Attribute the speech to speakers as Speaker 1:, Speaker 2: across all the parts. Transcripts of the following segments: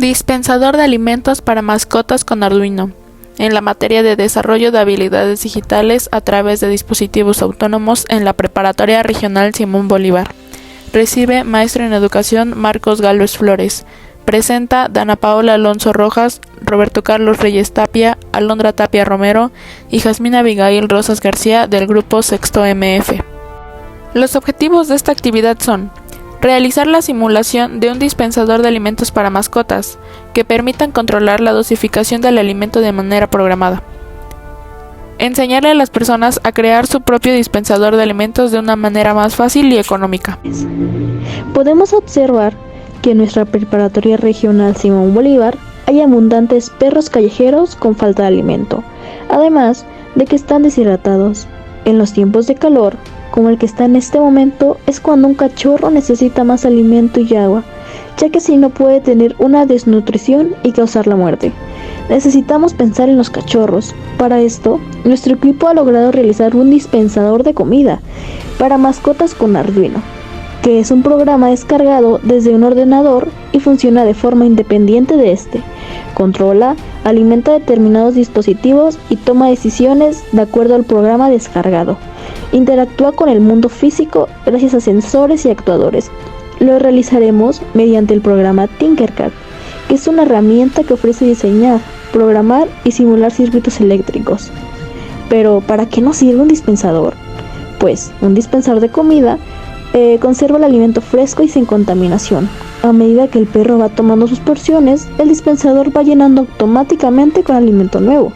Speaker 1: Dispensador de alimentos para mascotas con Arduino, en la materia de desarrollo de habilidades digitales a través de dispositivos autónomos en la Preparatoria Regional Simón Bolívar. Recibe Maestro en Educación Marcos Gálvez Flores. Presenta Dana Paola Alonso Rojas, Roberto Carlos Reyes Tapia, Alondra Tapia Romero y Jazmín Abigail Rosas García del Grupo Sexto MF. Los objetivos de esta actividad son: realizar la simulación de un dispensador de alimentos para mascotas, que permitan controlar la dosificación del alimento de manera programada. Enseñarle a las personas a crear su propio dispensador de alimentos de una manera más fácil y económica.
Speaker 2: Podemos observar que en nuestra Preparatoria Regional Simón Bolívar hay abundantes perros callejeros con falta de alimento, además de que están deshidratados. En los tiempos de calor, como el que está en este momento, es cuando un cachorro necesita más alimento y agua, ya que si no puede tener una desnutrición y causar la muerte. Necesitamos pensar en los cachorros. Para esto, nuestro equipo ha logrado realizar un dispensador de comida para mascotas con Arduino, que es un programa descargado desde un ordenador y funciona de forma independiente de este. Controla, alimenta determinados dispositivos y toma decisiones de acuerdo al programa descargado. Interactúa con el mundo físico gracias a sensores y actuadores. Lo realizaremos mediante el programa Tinkercad, que es una herramienta que ofrece diseñar, programar y simular circuitos eléctricos. Pero, ¿para qué nos sirve un dispensador? Pues, un dispensador de comida conserva el alimento fresco y sin contaminación. A medida que el perro va tomando sus porciones, el dispensador va llenando automáticamente con alimento nuevo.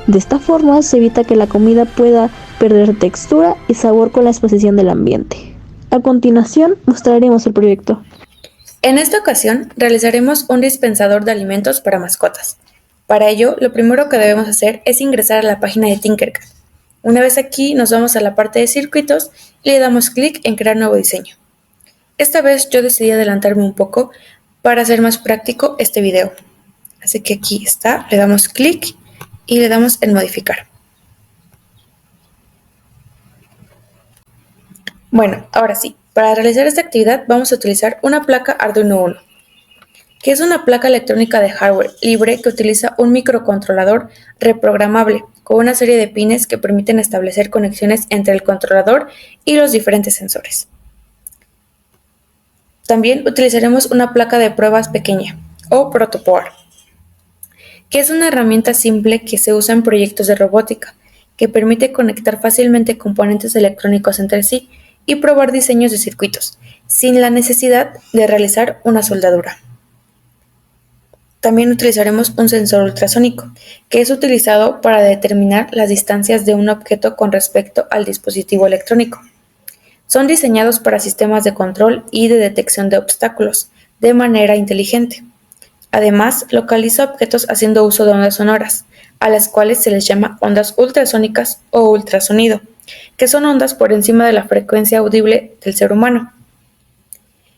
Speaker 2: De esta forma se evita que la comida pueda perder textura y sabor con la exposición del ambiente. A continuación mostraremos el proyecto.
Speaker 3: En esta ocasión realizaremos un dispensador de alimentos para mascotas. Para ello, lo primero que debemos hacer es ingresar a la página de Tinkercad. Una vez aquí, nos vamos a la parte de circuitos y le damos clic en crear nuevo diseño. Esta vez yo decidí adelantarme un poco para hacer más práctico este video. Así que aquí está, le damos clic y le damos en modificar. Bueno, ahora sí, para realizar esta actividad vamos a utilizar una placa Arduino Uno, que es una placa electrónica de hardware libre que utiliza un microcontrolador reprogramable con una serie de pines que permiten establecer conexiones entre el controlador y los diferentes sensores. También utilizaremos una placa de pruebas pequeña o protoboard, que es una herramienta simple que se usa en proyectos de robótica, que permite conectar fácilmente componentes electrónicos entre sí y probar diseños de circuitos, sin la necesidad de realizar una soldadura. También utilizaremos un sensor ultrasónico, que es utilizado para determinar las distancias de un objeto con respecto al dispositivo electrónico. Son diseñados para sistemas de control y de detección de obstáculos de manera inteligente. Además, localiza objetos haciendo uso de ondas sonoras, a las cuales se les llama ondas ultrasónicas o ultrasonido, que son ondas por encima de la frecuencia audible del ser humano.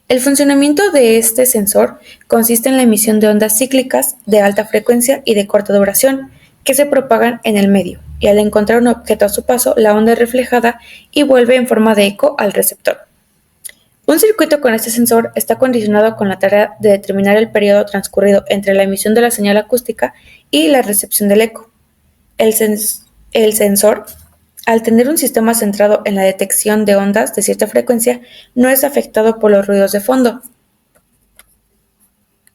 Speaker 3: El funcionamiento de este sensor consiste en la emisión de ondas cíclicas de alta frecuencia y de corta duración, que se propagan en el medio, y al encontrar un objeto a su paso, la onda es reflejada y vuelve en forma de eco al receptor. Un circuito con este sensor está condicionado con la tarea de determinar el periodo transcurrido entre la emisión de la señal acústica y la recepción del eco. El sensor, al tener un sistema centrado en la detección de ondas de cierta frecuencia, no es afectado por los ruidos de fondo.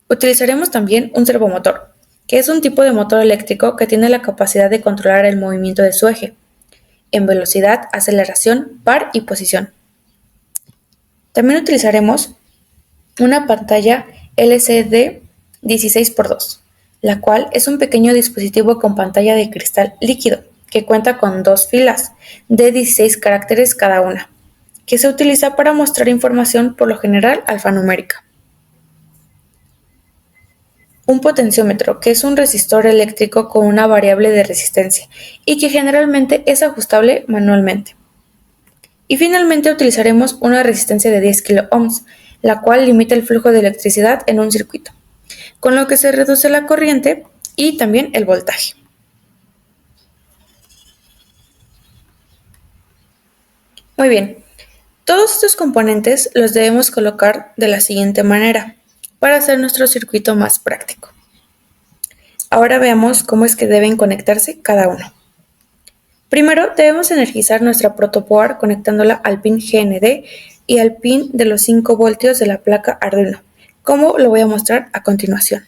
Speaker 3: Utilizaremos también un servomotor, que es un tipo de motor eléctrico que tiene la capacidad de controlar el movimiento de su eje, en velocidad, aceleración, par y posición. También utilizaremos una pantalla LCD 16x2, la cual es un pequeño dispositivo con pantalla de cristal líquido que cuenta con 2 filas de 16 caracteres cada una, que se utiliza para mostrar información por lo general alfanumérica. Un potenciómetro, que es un resistor eléctrico con una variable de resistencia y que generalmente es ajustable manualmente. Y finalmente utilizaremos una resistencia de 10 kiloohms, la cual limita el flujo de electricidad en un circuito, con lo que se reduce la corriente y también el voltaje. Muy bien, todos estos componentes los debemos colocar de la siguiente manera. para hacer nuestro circuito más práctico. Ahora veamos cómo es que deben conectarse cada uno. Primero debemos energizar nuestra protoboard conectándola al pin GND y al pin de los 5 voltios de la placa Arduino, como lo voy a mostrar a continuación.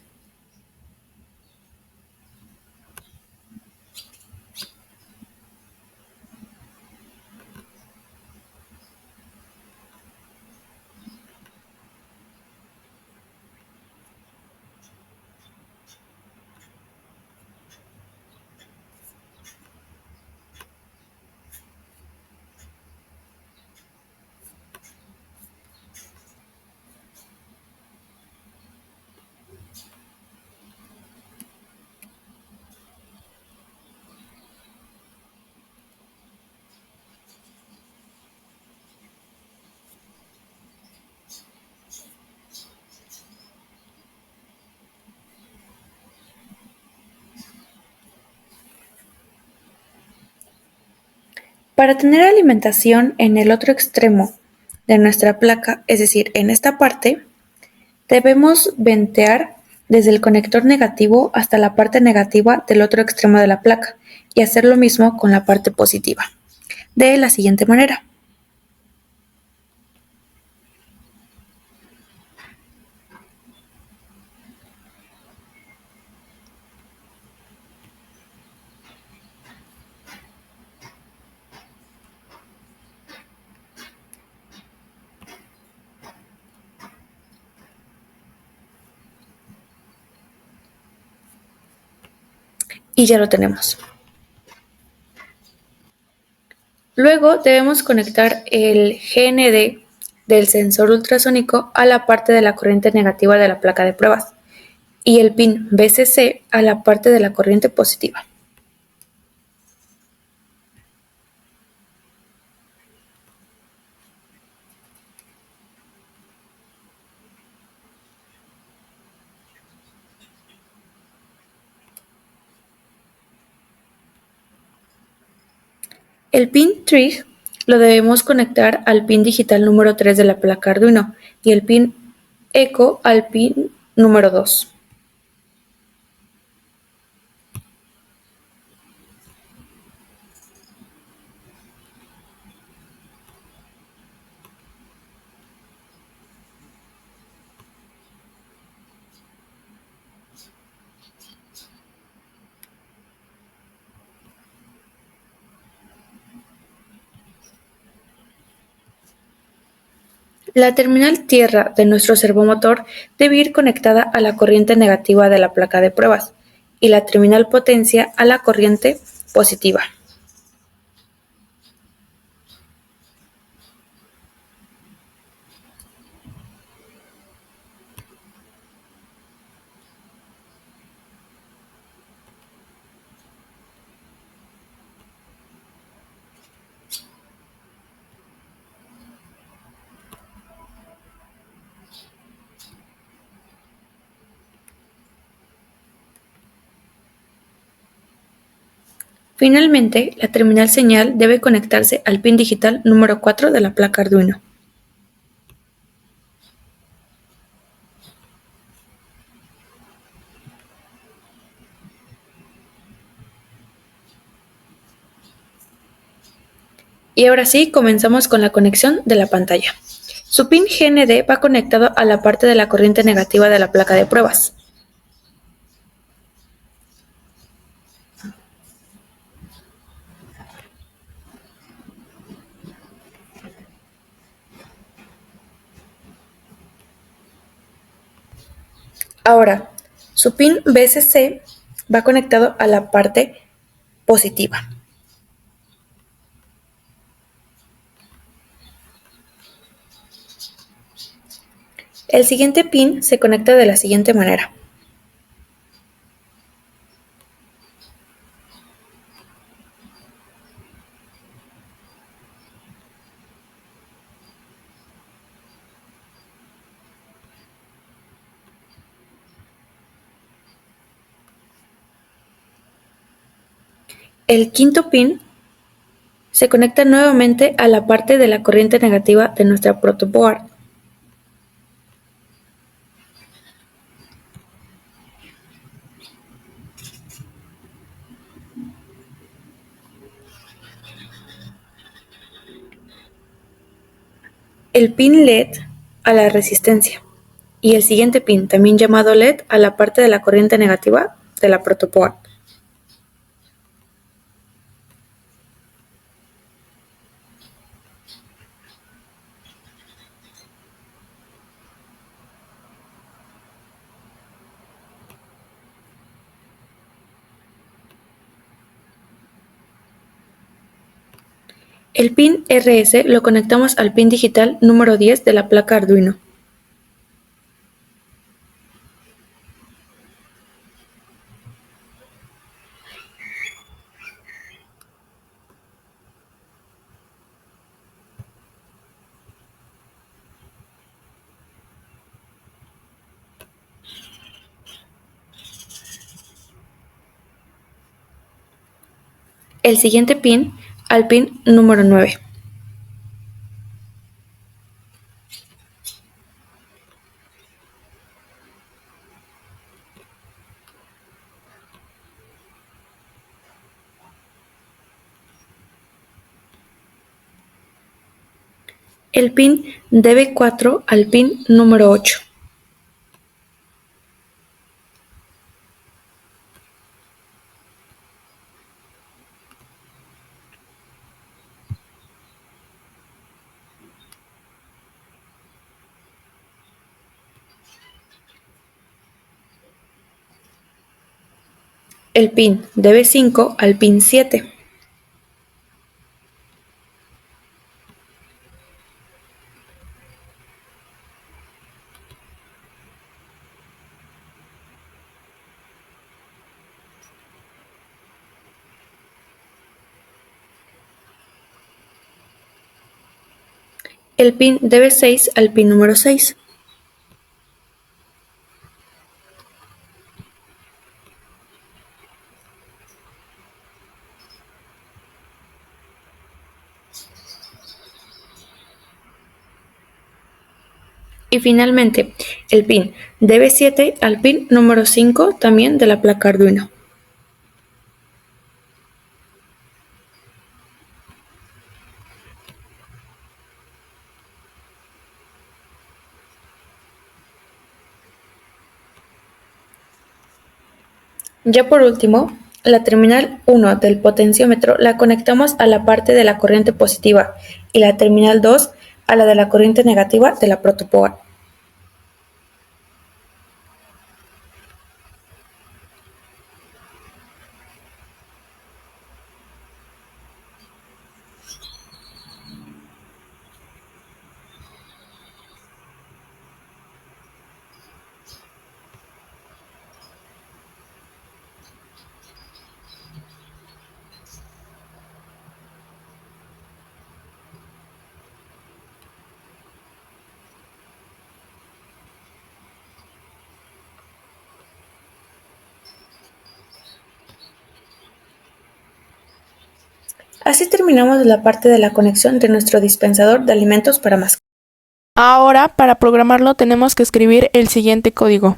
Speaker 3: Para tener alimentación en el otro extremo de nuestra placa, es decir, en esta parte, debemos ventear desde el conector negativo hasta la parte negativa del otro extremo de la placa y hacer lo mismo con la parte positiva, de la siguiente manera. Y ya lo tenemos. Luego debemos conectar el GND del sensor ultrasónico a la parte de la corriente negativa de la placa de pruebas y el pin VCC a la parte de la corriente positiva. El pin Trig lo debemos conectar al pin digital número 3 de la placa Arduino y el pin Eco al pin número 2. La terminal tierra de nuestro servomotor debe ir conectada a la corriente negativa de la placa de pruebas y la terminal potencia a la corriente positiva. Finalmente, la terminal señal debe conectarse al pin digital número 4 de la placa Arduino. Y ahora sí, comenzamos con la conexión de la pantalla. Su pin GND va conectado a la parte de la corriente negativa de la placa de pruebas. Ahora, su pin VCC va conectado a la parte positiva. El siguiente pin se conecta de la siguiente manera. El quinto pin se conecta nuevamente a la parte de la corriente negativa de nuestra protoboard. el pin LED a la resistencia y el siguiente pin, también llamado LED, a la parte de la corriente negativa de la protoboard. El pin RS lo conectamos al pin digital número 10 de la placa Arduino. El siguiente pin al pin número 9. El pin DB4 al pin número 8. El pin DB5 al pin 7. El pin DB6 al pin número 6. Y finalmente, el pin DB7 al pin número 5 también de la placa Arduino. Ya por último, la terminal 1 del potenciómetro la conectamos a la parte de la corriente positiva y la terminal 2 a la de la corriente negativa de la protoboard. Así terminamos la parte de la conexión de nuestro dispensador de alimentos para mascotas.
Speaker 1: Ahora, para programarlo tenemos que escribir el siguiente código.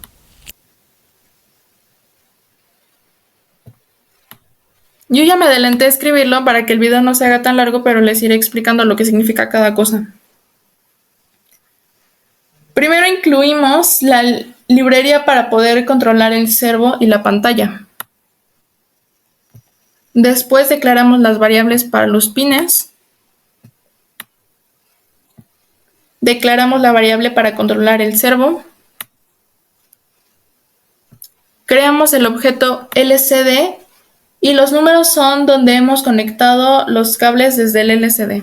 Speaker 1: Yo ya me adelanté a escribirlo para que el video no se haga tan largo, pero les iré explicando lo que significa cada cosa. Primero incluimos la librería para poder controlar el servo y la pantalla. Después declaramos las variables para los pines. Declaramos la variable para controlar el servo. Creamos el objeto LCD y los números son donde hemos conectado los cables desde el LCD,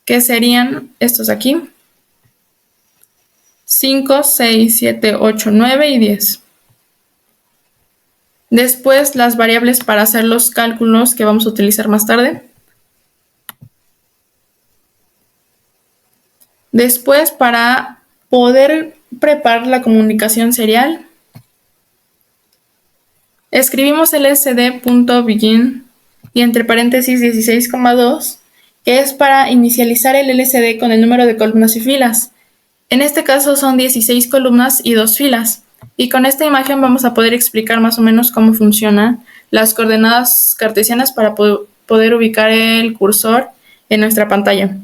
Speaker 1: que serían estos aquí: 5, 6, 7, 8, 9 y 10. Después las variables para hacer los cálculos que vamos a utilizar más tarde. Después, para poder preparar la comunicación serial, escribimos lcd.begin y entre paréntesis 16,2, que es para inicializar el LCD con el número de columnas y filas. En este caso son 16 columnas y 2 filas. Y con esta imagen vamos a poder explicar más o menos cómo funcionan las coordenadas cartesianas para poder ubicar el cursor en nuestra pantalla.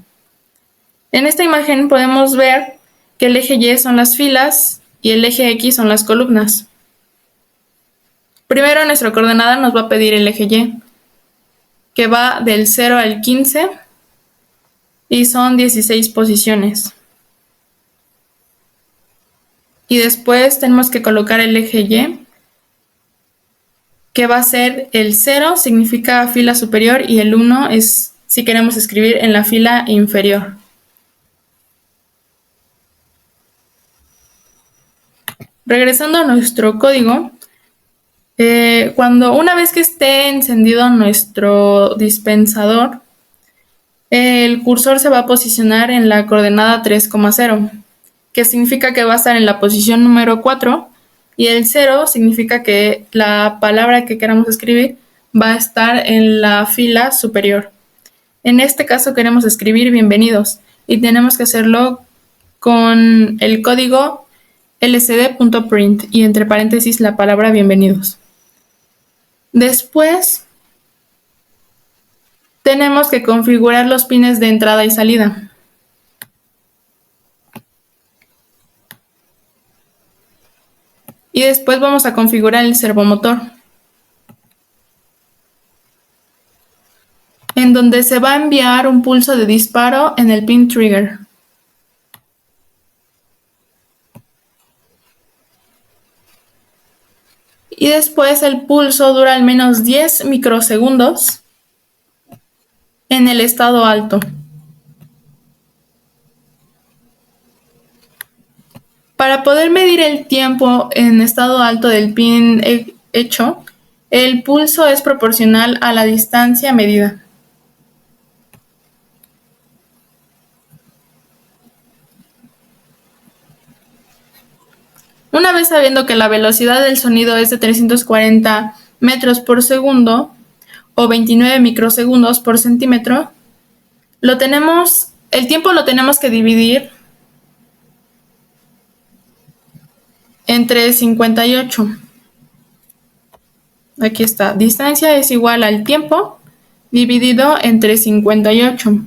Speaker 1: En esta imagen podemos ver que el eje Y son las filas y el eje X son las columnas. Primero nuestra coordenada nos va a pedir el eje Y, que va del 0 al 15 y son 16 posiciones. Y después tenemos que colocar el eje Y, que va a ser el 0, significa fila superior, y el 1 es si queremos escribir en la fila inferior. Regresando a nuestro código, una vez que esté encendido nuestro dispensador, el cursor se va a posicionar en la coordenada 3,0, que significa que va a estar en la posición número 4, y el 0 significa que la palabra que queramos escribir va a estar en la fila superior. En este caso queremos escribir bienvenidos y tenemos que hacerlo con el código lcd.print y entre paréntesis la palabra bienvenidos. Después tenemos que configurar los pines de entrada y salida. Y después vamos a configurar el servomotor, en donde se va a enviar un pulso de disparo en el pin trigger. Y después el pulso dura al menos 10 microsegundos en el estado alto. Para poder medir el tiempo en estado alto del pin hecho, el pulso es proporcional a la distancia medida. Una vez sabiendo que la velocidad del sonido es de 340 metros por segundo o 29 microsegundos por centímetro, el tiempo lo tenemos que dividir entre 58. Aquí está, distancia es igual al tiempo dividido entre 58.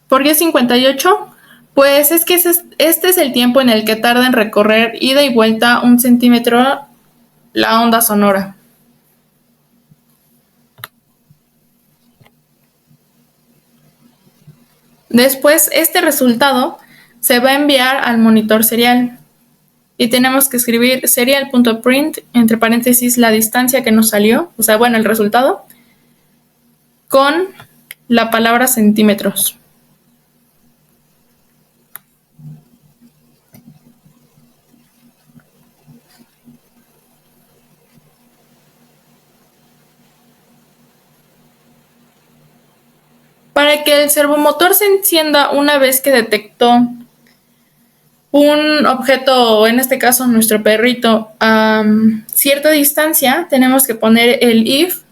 Speaker 1: ¿Por qué 58? Pues es que este es el tiempo en el que tarda en recorrer ida y vuelta 1 centímetro la onda sonora. Después, este resultado se va a enviar al monitor serial y tenemos que escribir serial.print entre paréntesis la distancia que nos salió, o sea, bueno, el resultado, con la palabra centímetros. Para que el servomotor se encienda una vez que detectó un objeto, en este caso nuestro perrito, a cierta distancia, tenemos que poner el if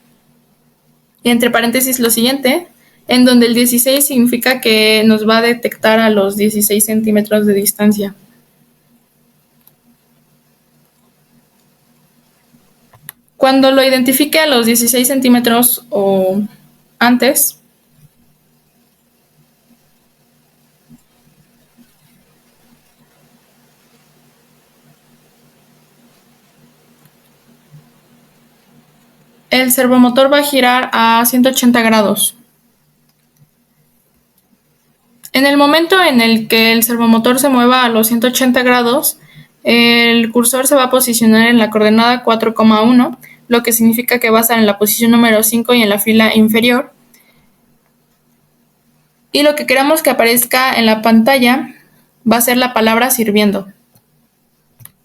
Speaker 1: y entre paréntesis lo siguiente, en donde el 16 significa que nos va a detectar a los 16 centímetros de distancia. Cuando lo identifique a los 16 centímetros o antes, el servomotor va a girar a 180 grados. En el momento en el que el servomotor se mueva a los 180 grados, el cursor se va a posicionar en la coordenada 4,1, lo que significa que va a estar en la posición número 5 y en la fila inferior. Y lo que queramos que aparezca en la pantalla va a ser la palabra sirviendo.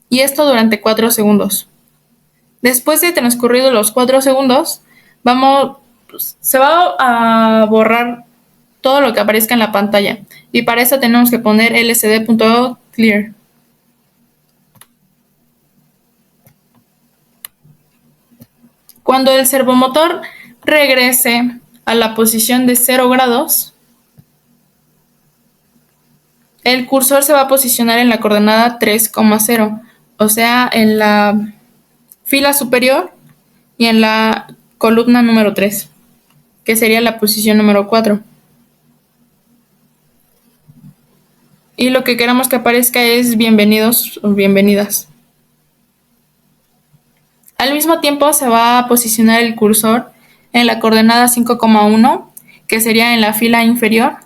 Speaker 1: Y esto durante 4 segundos. Después de transcurridos los 4 segundos, se va a borrar todo lo que aparezca en la pantalla. Y para eso tenemos que poner lcd.clear. Cuando el servomotor regrese a la posición de 0 grados, el cursor se va a posicionar en la coordenada 3,0, o sea, en la fila superior y en la columna número 3, que sería la posición número 4. y lo que queremos que aparezca es bienvenidos o bienvenidas. Al mismo tiempo se va a posicionar el cursor en la coordenada 5,1, que sería en la fila inferior.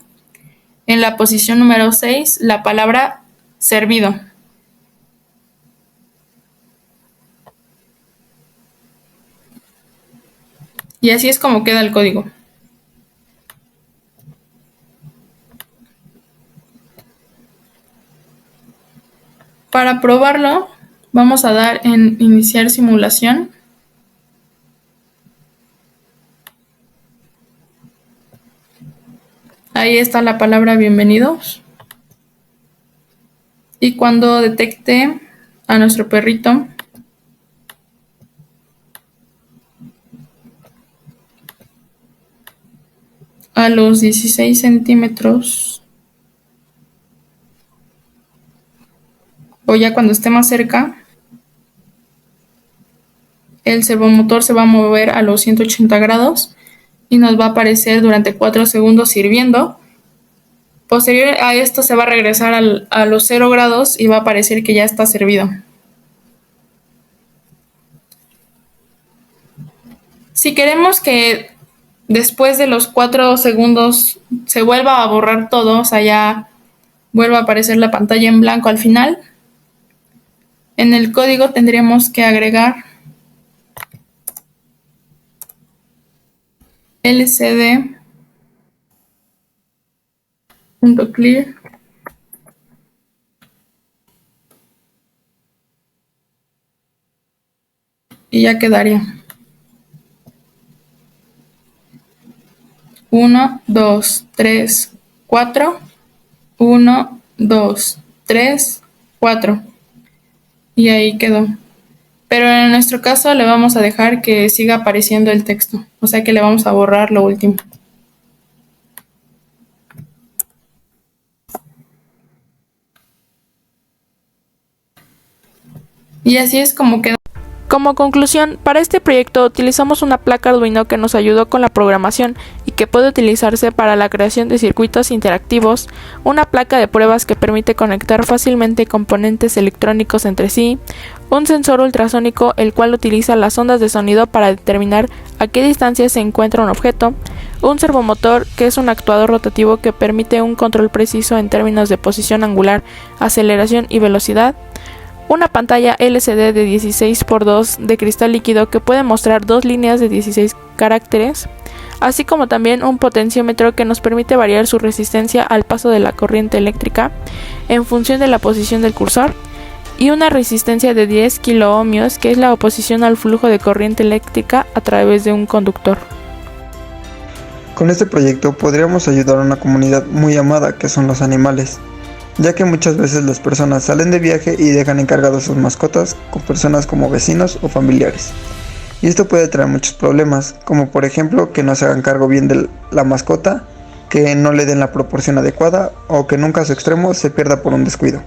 Speaker 1: En la posición número 6, la palabra servido. Y así es como queda el código. Para probarlo, vamos a dar en iniciar simulación. Ahí está la palabra bienvenidos. Y cuando detecte a nuestro perrito, a los 16 centímetros, o ya cuando esté más cerca, el servomotor se va a mover a los 180 grados y nos va a aparecer durante 4 segundos sirviendo. Posterior a esto se va a regresar a los 0 grados y va a aparecer que ya está servido. Si queremos que después de los 4 segundos se vuelva a borrar todo, o sea, ya vuelva a aparecer la pantalla en blanco al final, en el código tendríamos que agregar lcd.clear y ya quedaría 1, 2, 3, 4, 1, 2, 3, 4 y ahí quedó. Pero en nuestro caso le vamos a dejar que siga apareciendo el texto, o sea que le vamos a borrar lo último. Y así es como quedó. Como conclusión, para este proyecto utilizamos una placa Arduino que nos ayudó con la programación y que puede utilizarse para la creación de circuitos interactivos, una placa de pruebas que permite conectar fácilmente componentes electrónicos entre sí, un sensor ultrasónico el cual utiliza las ondas de sonido para determinar a qué distancia se encuentra un objeto, un servomotor que es un actuador rotativo que permite un control preciso en términos de posición angular, aceleración y velocidad, una pantalla LCD de 16x2 de cristal líquido que puede mostrar 2 líneas de 16 caracteres, así como también un potenciómetro que nos permite variar su resistencia al paso de la corriente eléctrica en función de la posición del cursor, y una resistencia de 10 kiloohmios que es la oposición al flujo de corriente eléctrica a través de un conductor.
Speaker 4: Con este proyecto podríamos ayudar a una comunidad muy amada que son los animales, ya que muchas veces las personas salen de viaje y dejan encargados sus mascotas con personas como vecinos o familiares. Y esto puede traer muchos problemas, como por ejemplo que no se hagan cargo bien de la mascota, que no le den la proporción adecuada o que en un caso extremo se pierda por un descuido.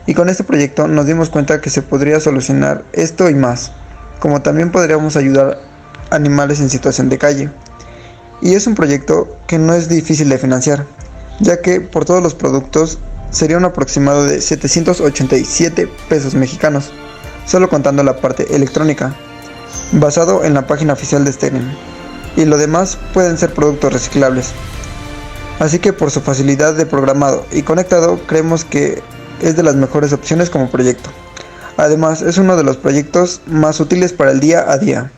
Speaker 4: Y con este proyecto nos dimos cuenta que se podría solucionar esto y más, como también podríamos ayudar a animales en situación de calle. Y es un proyecto que no es difícil de financiar, ya que por todos los productos sería un aproximado de 787 pesos mexicanos, solo contando la parte electrónica, basado en la página oficial de Steren, y lo demás pueden ser productos reciclables. Así que por su facilidad de programado y conectado, creemos que es de las mejores opciones como proyecto. Además, es uno de los proyectos más útiles para el día a día.